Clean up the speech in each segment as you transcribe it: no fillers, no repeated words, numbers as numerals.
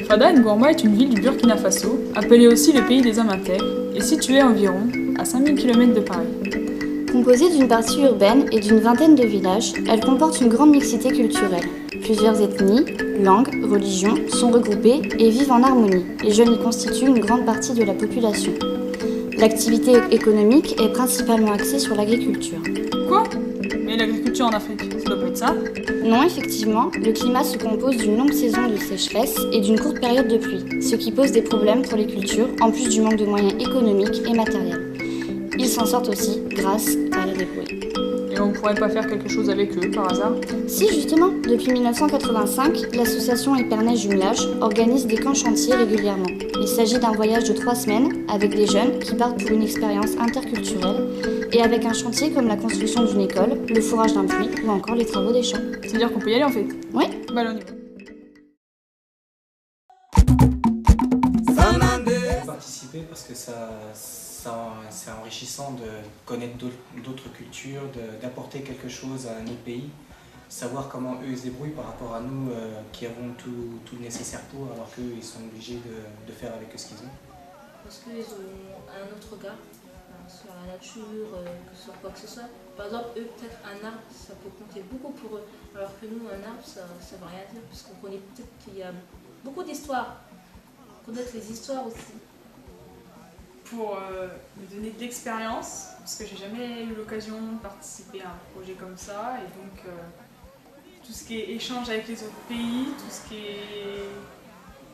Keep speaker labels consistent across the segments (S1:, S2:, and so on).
S1: Fada Ngourma est une ville du Burkina Faso, appelée aussi le pays des hommes intègres, et située environ à 5000 km de Paris.
S2: Composée d'une partie urbaine et d'une vingtaine de villages, elle comporte une grande mixité culturelle. Plusieurs ethnies, langues, religions sont regroupées et vivent en harmonie. Les jeunes y constituent une grande partie de la population. L'activité économique est principalement axée sur l'agriculture.
S1: Quoi? Mais l'agriculture en Afrique, ça doit pas être ça?
S2: Non, effectivement, le climat se compose d'une longue saison de sécheresse et d'une courte période de pluie, ce qui pose des problèmes pour les cultures, en plus du manque de moyens économiques et matériels. Ils s'en sortent aussi grâce à la débrouille.
S1: Et on pourrait pas faire quelque chose avec eux, par hasard?
S2: Si, justement, depuis 1985, l'association Épernay Jumelage organise des camps chantiers régulièrement. Il s'agit d'un voyage de 3 semaines avec des jeunes qui partent pour une expérience interculturelle et avec un chantier comme la construction d'une école, le forage d'un puits ou encore les travaux des champs.
S1: C'est-à-dire qu'on peut y aller en fait?
S2: Oui.
S1: Bah là, on y va.
S3: Participer parce que c'est enrichissant de connaître d'autres cultures, d'apporter quelque chose à notre pays, savoir comment eux ils se débrouillent par rapport à nous qui avons tout le nécessaire pour, alors qu'eux ils sont obligés de faire avec ce qu'ils ont.
S4: Parce qu'ils ont un autre regard sur la nature, sur quoi que ce soit. Par exemple, eux, peut-être un arbre, ça peut compter beaucoup pour eux, alors que nous, un arbre, ça ne veut rien dire, parce qu'on connaît peut-être qu'il y a beaucoup d'histoires. Connaître les histoires aussi.
S1: Pour me donner de l'expérience, parce que j'ai jamais eu l'occasion de participer à un projet comme ça, et donc tout ce qui est échange avec les autres pays, tout ce qui est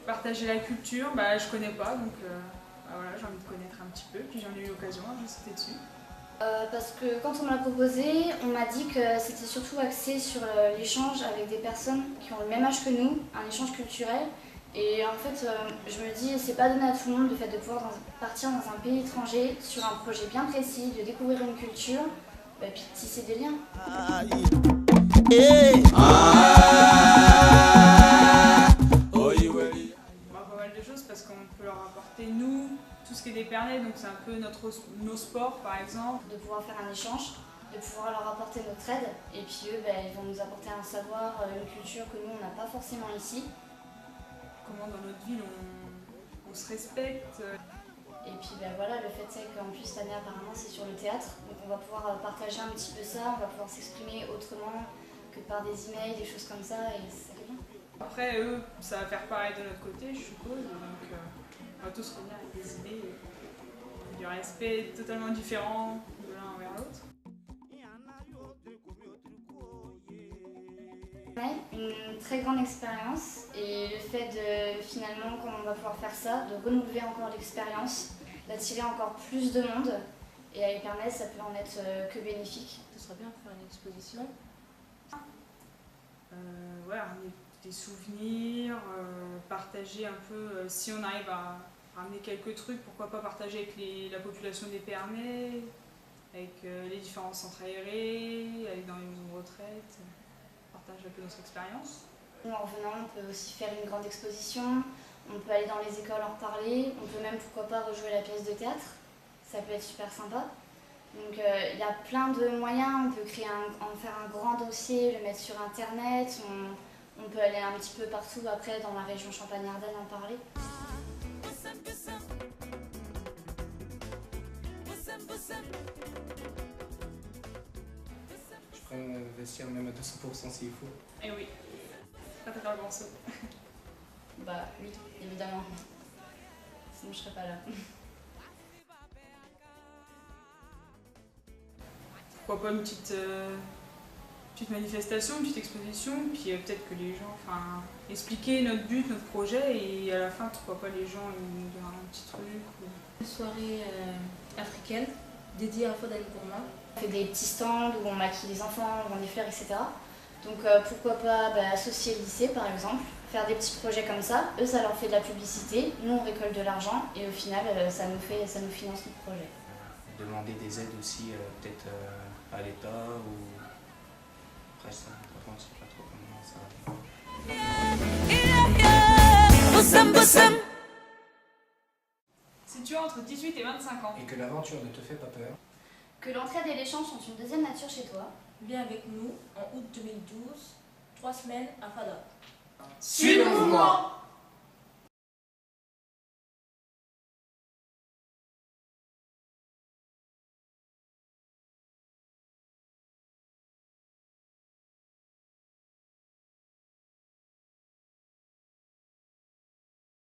S1: partager la culture, bah, je connais pas, donc bah, voilà, j'ai envie de connaître un petit peu, puis j'en ai eu l'occasion, je sautais dessus.
S2: Parce que quand on me l'a proposé, on m'a dit que c'était surtout axé sur l'échange avec des personnes qui ont le même âge que nous, un échange culturel. Et en fait, je me dis, c'est pas donné à tout le monde le fait de pouvoir partir dans un pays étranger sur un projet bien précis, de découvrir une culture, et puis de tisser des liens.
S1: Pas mal de choses parce qu'on peut leur apporter, nous, tout ce qui est d'Épernay, donc c'est un peu nos sports par exemple.
S2: De pouvoir faire un échange, de pouvoir leur apporter notre aide, et puis eux, ils vont nous apporter un savoir, une culture que nous, on n'a pas forcément ici.
S1: Comment dans notre ville on se respecte.
S2: Et puis voilà, le fait c'est qu'en plus cette année apparemment c'est sur le théâtre, donc on va pouvoir partager un petit peu ça, on va pouvoir s'exprimer autrement que par des emails, des choses comme ça, et c'est bien.
S1: Après eux, ça va faire pareil de notre côté, je suppose, donc on va tous revenir avec des idées, du respect totalement différent de l'un envers l'autre.
S2: Une très grande expérience et le fait de finalement, quand on va pouvoir faire ça, de renouveler encore l'expérience, d'attirer encore plus de monde, et à Épernay ça peut en être que bénéfique.
S4: Ce serait bien de faire une exposition.
S1: Ouais, ramener des souvenirs, partager un peu, si on arrive à ramener quelques trucs, pourquoi pas partager avec la population d'Épernay, avec les différents centres aérés, aller dans les maisons de retraite. Partage un peu notre expérience.
S2: En revenant, on peut aussi faire une grande exposition, on peut aller dans les écoles en reparler, on peut même pourquoi pas rejouer la pièce de théâtre, ça peut être super sympa. Donc il y a plein de moyens, on peut en faire un grand dossier, le mettre sur internet, on peut aller un petit peu partout après dans la région Champagne-Ardenne en parler.
S3: Je pourrais m'investir même à 200% s'il faut.
S1: Eh oui, pas très grand saut.
S2: Bah oui, évidemment. Sinon je serais pas là.
S1: Pourquoi pas une petite manifestation, une petite exposition, puis peut-être que les gens, expliquer notre but, notre projet, et à la fin, pourquoi pas les gens ils nous donnent un petit truc.
S4: Une soirée africaine dédiée à Fada Ngourma.
S2: On fait des petits stands où on maquille les enfants, on vend des fleurs, etc. Donc pourquoi pas associer le lycée par exemple, faire des petits projets comme ça. Eux, ça leur fait de la publicité, nous on récolte de l'argent et au final ça nous finance notre projet.
S3: Demander des aides aussi peut-être à l'État ou après ça, je ne sais pas trop comment ça va.
S1: Situé entre 18 et 25 ans.
S3: Et que l'aventure ne te fait pas peur.
S2: Que l'entraide et l'échange sont une deuxième nature chez toi.
S4: Viens avec nous en août 2012, 3 semaines à Fada.
S1: Suis le mouvement!